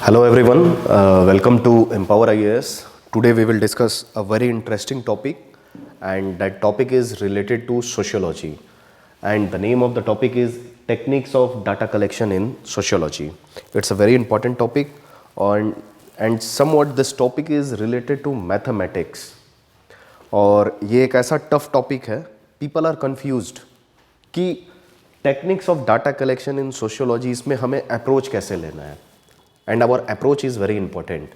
Hello everyone, welcome to Empower IAS. Today we will discuss a very interesting topic, and that topic is related to sociology, and the name of the topic is techniques of data collection in sociology. It's a very important topic and somewhat this topic is related to mathematics. और ये एक ऐसा tough topic है, people are confused कि techniques of data collection in sociology इसमें हमें approach कैसे लेना है, and our approach is very important.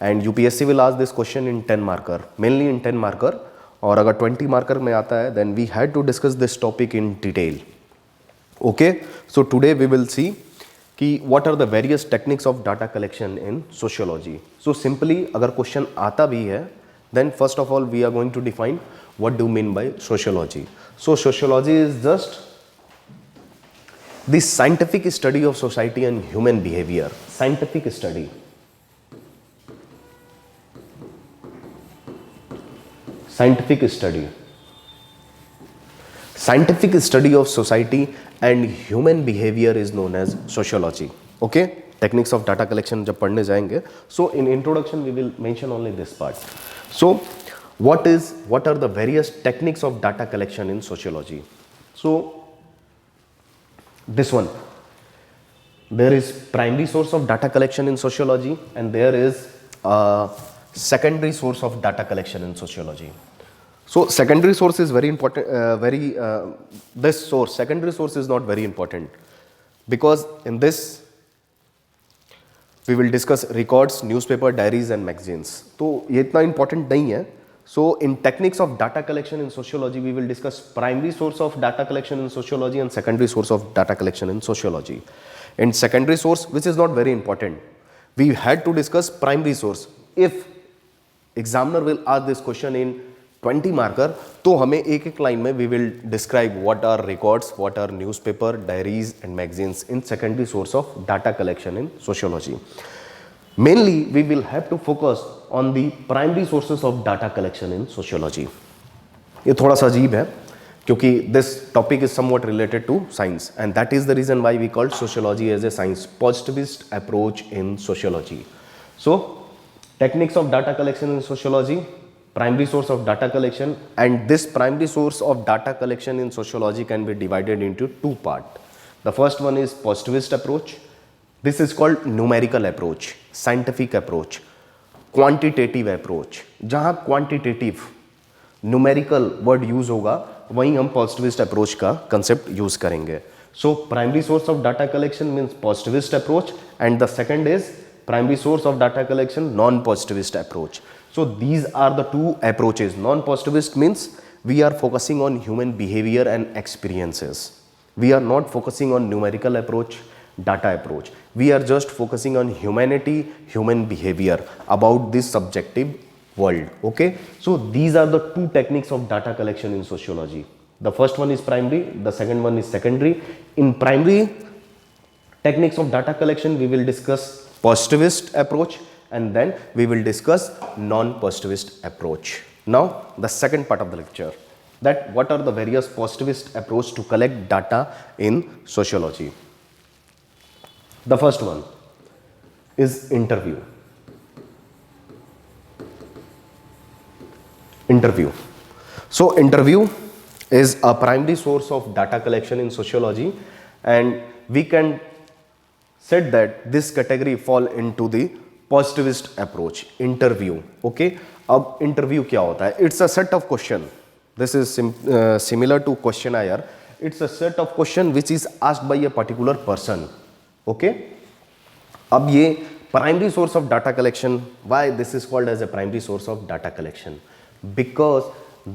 And UPSC will ask this question in 10 marker, mainly in 10 marker, और अगर 20 मार्कर में आता है then we had to discuss this topic in detail. Okay, so today we will see कि what are the various techniques of data collection in sociology. So simply अगर question आता भी है then first of all we are going to define what do you mean by sociology. So sociology is just the scientific study of society and human behavior. Scientific study, scientific study of society and human behavior is known as sociology. Okay, techniques of data collection जब पढ़ने जाएंगे, so in introduction we will mention only this part. So what are the various techniques of data collection in sociology? So this one, there is primary source of data collection in sociology and there is a secondary source of data collection in sociology. So secondary source is very important, this source, secondary source is not very important because in this we will discuss records, newspaper, diaries and magazines. तो ये इतना important नहीं है. So in techniques of data collection in sociology we will discuss primary source of data collection in sociology and secondary source of data collection in sociology. In secondary source, which is not very important, we had to discuss primary source. If examiner will ask this question in 20 marker, तो हमें एक एक line में we will describe what are records, what are newspaper, diaries and magazines in secondary source of data collection in sociology. Mainly we will have to focus on the primary sources of data collection in sociology. ये थोड़ा सा अजीब है क्योंकि this topic is somewhat related to science and that is the reason why we called sociology as a science, positivist approach in sociology. So techniques of data collection in sociology, primary source of data collection, and this primary source of data collection in sociology can be divided into two parts. The first one is positivist approach. This is called numerical approach, scientific approach, quantitative approach. जहाँ quantitative numerical word use होगा वहीं हम positivist approach का concept use करेंगे. So primary source of data collection means positivist approach and the second is primary source of data collection non-positivist approach. So these are the two approaches. Non-positivist means we are focusing on human behavior and experiences. We are not focusing on numerical approach, data approach. We are just focusing on humanity, human behavior about this subjective world. Okay. So these are the two techniques of data collection in sociology. The first one is primary, the second one is secondary. In primary techniques of data collection, we will discuss positivist approach and then we will discuss non-positivist approach. Now the second part of the lecture, that what are the various positivist approach to collect data in sociology. The first one is interview. So interview is a primary source of data collection in sociology and we can said that this category fall into the positivist approach. Interview. Okay, अब interview क्या होता है? It's a set of question. This is similar to questionnaire. It's a set of question which is asked by a particular person. Okay, अब ये primary source of data collection. Why this is called as a primary source of data collection? Because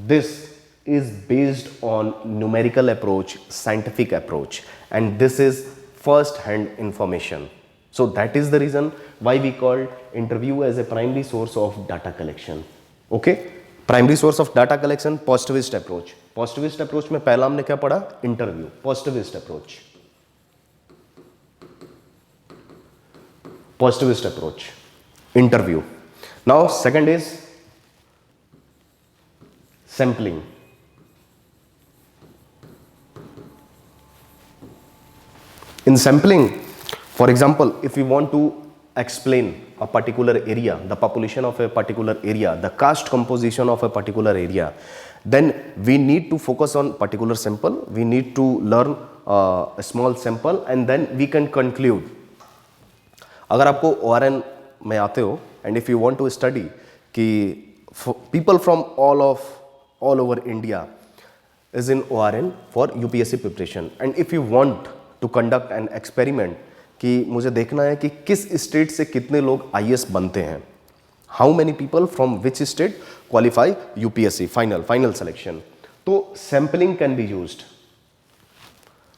this is based on numerical approach, scientific approach, and this is first hand information. So that is the reason why we called interview as a primary source of data collection. Okay, primary source of data collection, positivist approach. Positivist approach में पहला हमने क्या पढ़ा? Interview. Positivist approach. Positivist approach. Interview. Now second is sampling. In sampling, for example, if we want to explain a particular area, the population of a particular area, the caste composition of a particular area, then we need to focus on particular sample, we need to learn a small sample and then we can conclude. अगर आपको ORN में आते हो and if you want to study कि people from all over India is in ORN for UPSC preparation and if you want to conduct an experiment कि मुझे देखना है कि किस स्टेट से कितने लोग IAS बनते हैं, how many people from which state qualify UPSC final selection, तो sampling can be used.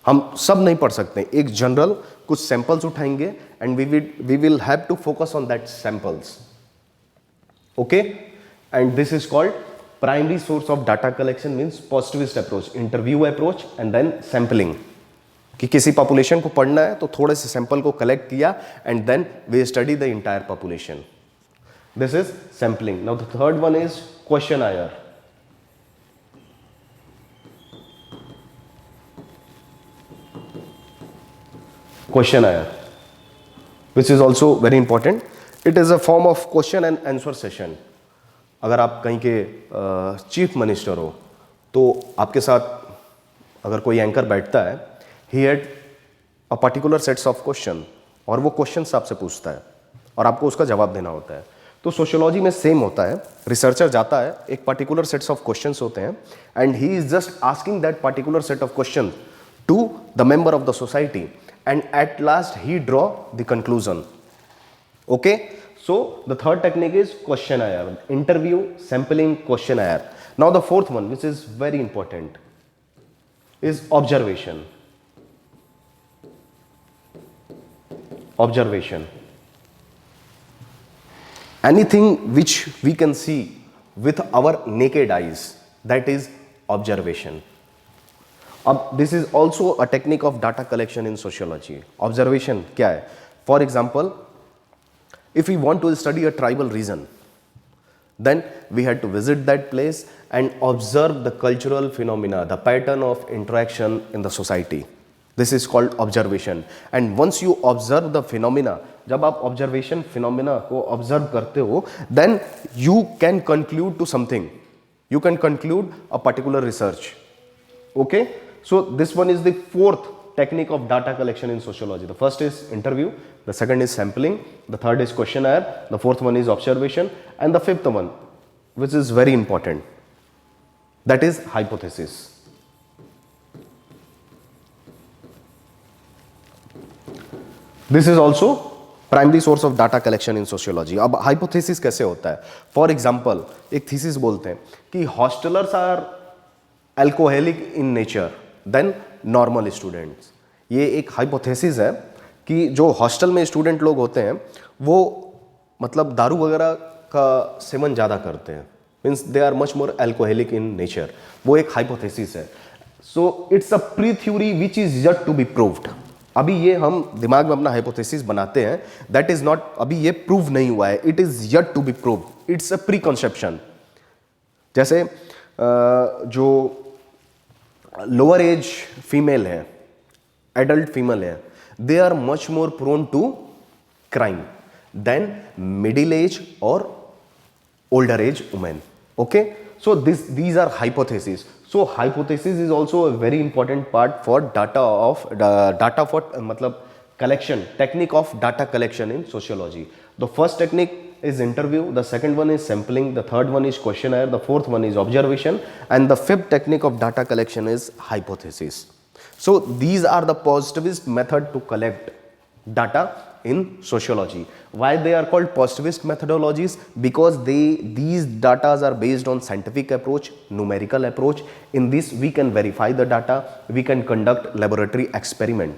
हम सब नहीं पढ़ सकते, एक जनरल कुछ सैंपल्स उठाएंगे and we will have to focus on that samples. Okay, and this is called primary source of data collection means positivist approach, interview approach and then sampling. कि किसी पॉपुलेशन को पढ़ना है तो थोड़े से सैंपल को कलेक्ट किया and then we study the entire population. This is sampling. Now the third one is questionnaire. Questionnaire, which is also very important. It is a form of question and answer session. अगर आप कहीं के chief minister हो तो आपके साथ अगर कोई एंकर बैठता है, he had a particular sets of question और वो क्वेश्चंस आपसे पूछता है और आपको उसका जवाब देना होता है. तो सोशियोलॉजी में सेम होता है. रिसर्चर जाता है, एक पर्टिकुलर सेट्स ऑफ क्वेश्चंस होते हैं and he is just asking that particular set of question to the member of the society and at last he draw the conclusion. Okay, so the third technique is questionnaire, interview, sampling, questionnaire. Now the fourth one, which is very important, is observation. Observation, anything which we can see with our naked eyes, that is observation. अब this is also a technique of data collection in sociology. Observation क्या है? For example, if you want to study a tribal region, then we had to visit that place and observe the cultural phenomena, the pattern of interaction in the society. This is called observation. And once you observe the phenomena, जब आप observation phenomena को observe करते हो, then you can conclude to something, you can conclude a particular research. Okay, so this one is the fourth technique of data collection in sociology. The first is interview, the second is sampling, the third is questionnaire, the fourth one is observation, and the fifth one, which is very important, that is hypothesis. This is also primary source of data collection in sociology. अब hypothesis कैसे होता है? For example, एक thesis बोलते हैं कि hostelers are alcoholic in nature then normal students. ये एक हाइपोथेसिस है कि जो हॉस्टल में स्टूडेंट लोग होते हैं वो मतलब दारू वगैरह का सेवन ज़्यादा करते हैं, means they are much more alcoholic in nature. वो एक हाइपोथेसिस है. So it's a pre theory which is yet to be proved. अभी ये हम दिमाग में अपना हाइपोथेसिस बनाते हैं, दैट इज नॉट, अभी ये प्रूव नहीं हुआ है, it is yet to be proved, it's a pre conception. जैसे जो लोअर एज फीमेल है, एडल्ट फीमेल है, they are much more prone to crime than middle age और older age women. Okay, so these are hypotheses. So hypothesis is also a very important part for data for मतलब collection, technique of data collection in sociology. The first technique is interview, the second one is sampling, the third one is questionnaire, the fourth one is observation, and the fifth technique of data collection is hypothesis. So these are the positivist method to collect data in sociology. Why they are called positivist methodologies? Because these data are based on scientific approach, numerical approach. In this we can verify the data, we can conduct laboratory experiment.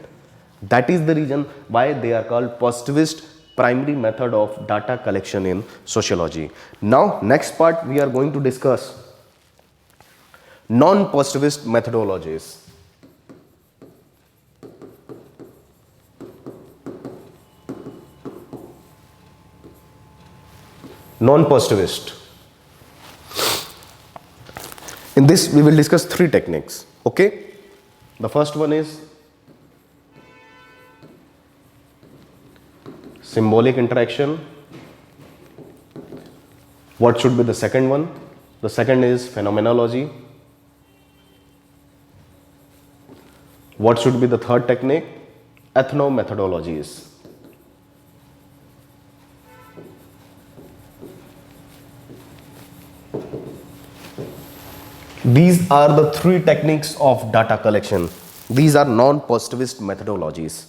That is the reason why they are called positivist primary method of data collection in sociology. Now next part we are going to discuss non-positivist methodologies. Non-positivist. In this we will discuss three techniques. Okay, the first one is symbolic interaction. What should be the second one? The second is phenomenology. What should be the third technique? Ethnomethodologies. These are the three techniques of data collection. These are non-positivist methodologies.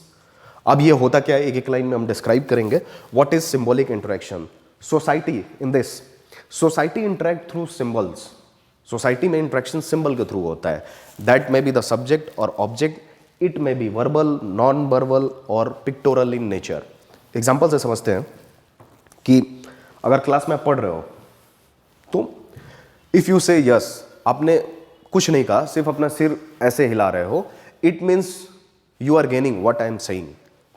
अब ये होता क्या है, एक एक line में हम describe करेंगे. What is symbolic interaction? Society in this. Society interact through symbols. Society में interaction symbol के थ्रू होता है. That may be the subject or object. It may be verbal, non-verbal or pictorial in nature. Example से समझते हैं कि अगर class में आप पढ़ रहे हो तो इफ यू से यस, आपने कुछ नहीं कहा, सिर्फ अपना सिर ऐसे हिला रहे हो, it means you are gaining what I am saying,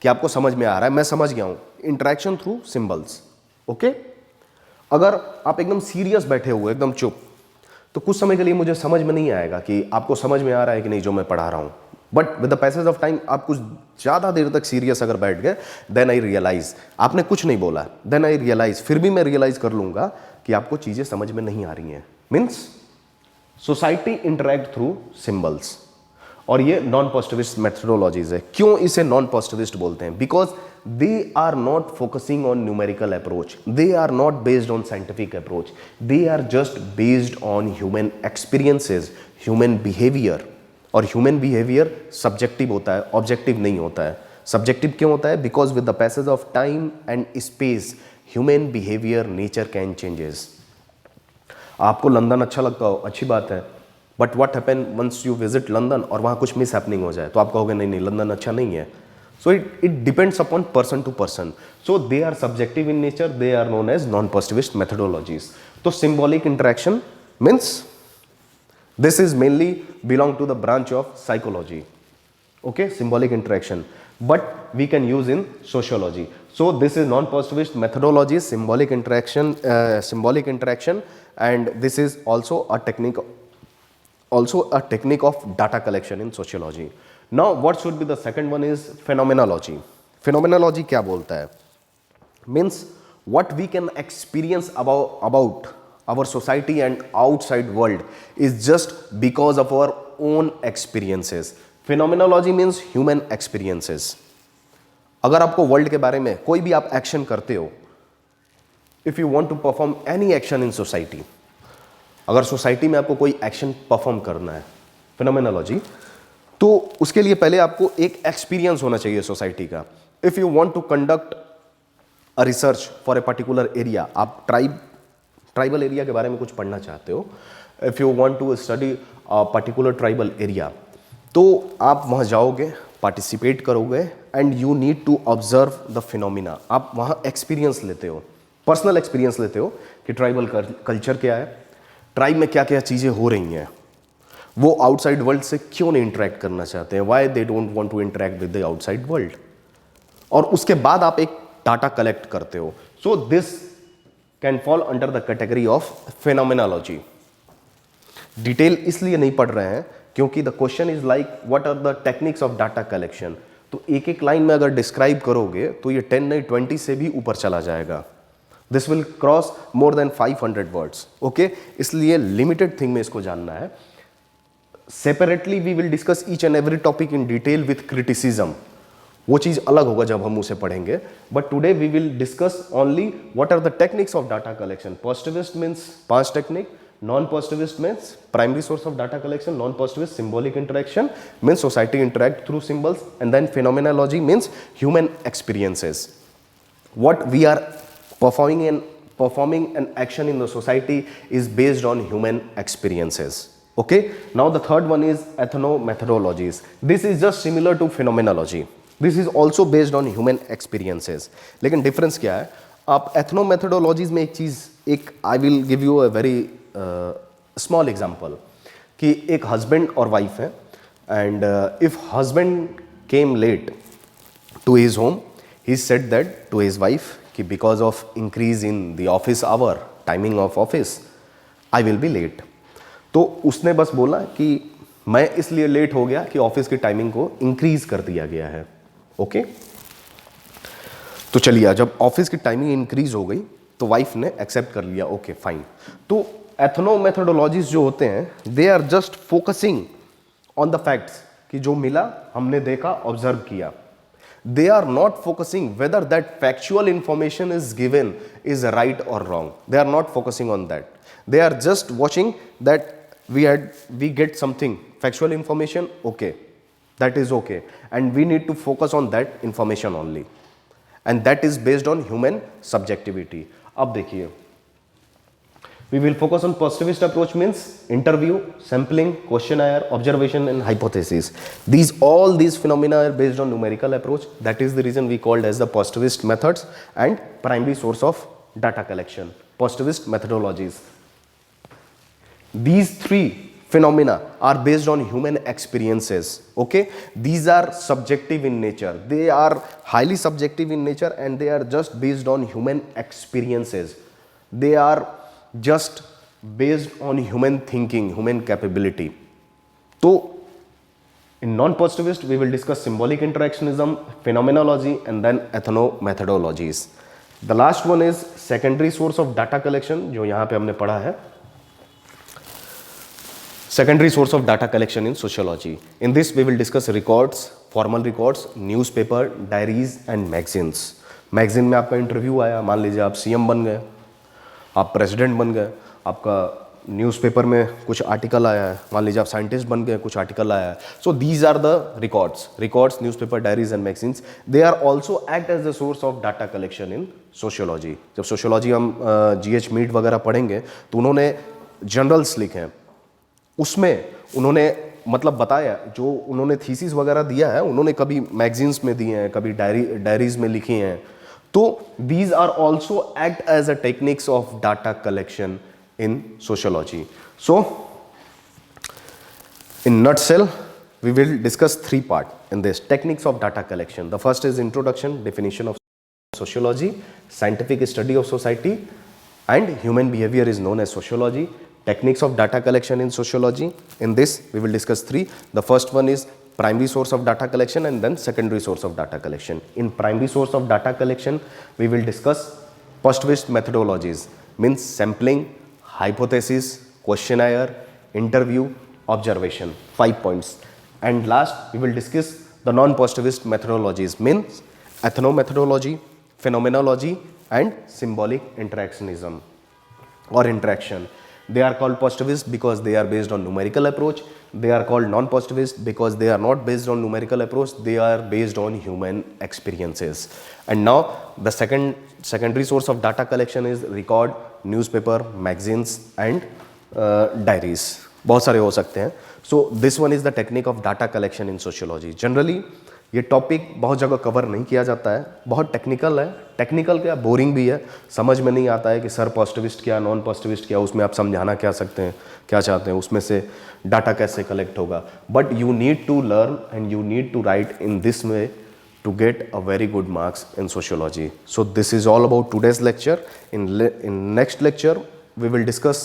कि आपको समझ में आ रहा है, मैं समझ गया हूं. Interaction through symbols. ओके. अगर आप एकदम सीरियस बैठे हुए, एकदम चुप, तो कुछ समय के लिए मुझे समझ में नहीं आएगा कि आपको समझ में आ रहा है कि नहीं जो मैं पढ़ा रहा हूं. But with the passage of time आप कुछ ज़्यादा देर तक सीरियस अगर बैठ गए, देन आई रियलाइज, आपने कुछ नहीं बोला, देन आई रियलाइज, फिर भी मैं रियलाइज कर लूंगा कि आपको चीज़ें समझ में नहीं आ रही हैं. Means society interact through symbols. और ये नॉन पॉजिटिविस्ट मेथोडोलॉजीज है. क्यों इसे नॉन पॉजिटिविस्ट बोलते हैं? Because they are not focusing on numerical approach, they are not based on scientific approach, they are just based on human experiences, human behaviour. और human behaviour subjective होता है, objective नहीं होता है. सब्जेक्टिव क्यों होता है? Because with the passage of time and space human behaviour, nature can changes. आपको लंदन अच्छा लगता हो, अच्छी बात है, but what happen once you visit London और वहाँ कुछ मिस हैपनिंग हो जाए, तो आप कहोगे नहीं नहीं लंदन अच्छा नहीं है. So it depends upon person to person. So they are subjective in nature, they are known as non positivist methodologies. तो symbolic interaction means this is mainly belong to the branch of psychology. Okay, symbolic interaction, but we can use in sociology. So this is non-positivist methodology, symbolic interaction, and this is also a technique of data collection in sociology. Now what should be the second one is phenomenology. Phenomenology क्या बोलता है? Means what we can experience about our society and outside world is just because of our own experiences. Phenomenology means human experiences. अगर आपको world के बारे में कोई भी आप एक्शन करते हो, if you want to perform any action in society, अगर सोसाइटी में आपको कोई एक्शन परफॉर्म करना है, फिनोमेनोलॉजी, तो उसके लिए पहले आपको एक एक्सपीरियंस होना चाहिए सोसाइटी का. If you want to conduct a research for a particular area, आप ट्राइबल एरिया के बारे में कुछ पढ़ना चाहते हो, if you want to study particular tribal area, तो आप वहाँ जाओगे, पार्टिसिपेट करोगे and you need to observe the phenomena. आप वहाँ एक्सपीरियंस लेते हो, पर्सनल एक्सपीरियंस लेते हो कि ट्राइबल कल्चर क्या है, ट्राइब में क्या क्या चीज़ें हो रही हैं, वो आउटसाइड वर्ल्ड से क्यों नहीं इंटरेक्ट करना चाहते हैं, why they don't want to interact with the outside world. और उसके बाद आप एक डाटा कलेक्ट करते हो. So this can fall under the category of phenomenology. Detail इसलिए नहीं पढ़ रहे हैं क्योंकि the question is like what are the techniques of data collection. तो एक एक लाइन में अगर डिस्क्राइब करोगे तो ये 10 नहीं 20 से भी ऊपर चला जाएगा. This will cross more than 500 words. Okay, इसलिए लिमिटेड थिंग में इसको जानना है. Separately we will discuss each and every topic in detail with criticism. वो चीज़ अलग होगा जब हम उसे पढ़ेंगे. But today we will discuss only what are the techniques of data collection. Positivist means 5 technique, non positivist means primary source of data collection, non positivist symbolic interaction means society interact through symbols, and then phenomenology means human experiences. What we are performing an action in the society is based on human experiences. Okay, now the third one is ethnomethodologies. This is just similar to phenomenology. This is also based on human experiences. लेकिन difference क्या है? आप ethnomethodologies में एक I will give you a very small example कि एक husband और wife है, and if husband came late to his home, he said that to his wife कि because of increase in the office hour, timing of office, I will be late. तो उसने बस बोला कि मैं इसलिए लेट हो गया कि ऑफिस की टाइमिंग को इंक्रीज कर दिया गया है. ओके, तो चलिए, जब ऑफिस की टाइमिंग इंक्रीज हो गई तो वाइफ ने एक्सेप्ट कर लिया, ओके फाइन। तो एथनो मेथोडोलॉजीज जो होते हैं they are just focusing on the facts कि जो मिला हमने देखा ऑब्जर्व किया। They are not focusing whether that factual information is given is right और wrong, they are not focusing on that, they are just watching that we get something factual information, okay, that is okay, and we need to focus on that information only, and that is based on human subjectivity. अब देखिए, we will focus on positivist approach means interview, sampling, questionnaire, observation and hypothesis. All these phenomena are based on numerical approach. That is the reason we called as the positivist methods and primary source of data collection, positivist methodologies. These three phenomena are based on human experiences, okay. These are subjective in nature, they are highly subjective in nature, and they are just based on human experiences, they are just based on human thinking, human capability. So in non-positivist we will discuss symbolic interactionism, phenomenology, and then ethnomethodologies. The last one is secondary source of data collection, जो यहाँ पे हमने पढ़ा है, secondary source of data collection in sociology. In this we will discuss records, formal records, newspaper, diaries and magazines. Magazine में आपका interview आया, मान लीजिए आप सीएम बन गए, आप प्रेसिडेंट बन गए, आपका न्यूज़पेपर में कुछ आर्टिकल आया है, मान लीजिए आप साइंटिस्ट बन गए, कुछ आर्टिकल आया है. So these are the records, newspaper, diaries and magazines. They are also act as the source of data collection in sociology. जब सोशियोलॉजी हम GH मीट वगैरह पढ़ेंगे तो उन्होंने जनरल्स लिखे हैं, उसमें उन्होंने मतलब बताया, जो उन्होंने थीसिस वगैरह दिया है उन्होंने कभी मैगजीन्स में दिए हैं, कभी डायरीज में लिखी हैं. तो these are also act as a techniques of data collection in sociology. So in nutshell we will discuss three parts in this techniques of data collection. The first is introduction, definition of sociology, scientific study of society and human behavior is known as sociology. Techniques of data collection in sociology, in this we will discuss three. The first one is primary source of data collection and then secondary source of data collection. In primary source of data collection we will discuss positivist methodologies, means sampling, hypothesis, questionnaire, interview, observation, 5 points. And last we will discuss the non-positivist methodologies, means ethnomethodology, phenomenology and symbolic interactionism or interaction. They are called positivist because they are based on numerical approach. They are called non-positivist because they are not based on numerical approach. They are based on human experiences. And now the secondary source of data collection is record, newspaper, magazines and diaries. बहुत सारे हो सकते हैं. So this one is the technique of data collection in sociology. Generally ये topic बहुत जगह cover नहीं किया जाता है, बहुत टेक्निकल है. टेक्निकल क्या, बोरिंग भी है, समझ में नहीं आता है कि सर पॉजिटिविस्ट क्या, नॉन पॉजिटिविस्ट क्या, उसमें आप समझाना क्या सकते हैं, क्या चाहते हैं, उसमें से डाटा कैसे कलेक्ट होगा. But you need to learn and you need to write in this way to get a very good marks in sociology. So this is all about today's lecture. In next lecture we will discuss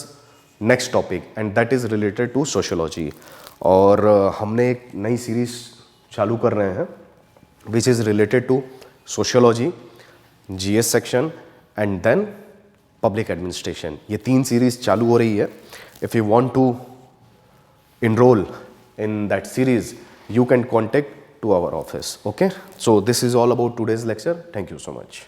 next topic and that is related to sociology. और हमने एक नई series चालू कर रहे हैं which is related to sociology, GS section and then public administration. ये 3 series चालू हो रही है. If you want to enroll in that series you can contact to our office. Okay, so this is all about today's lecture. Thank you so much.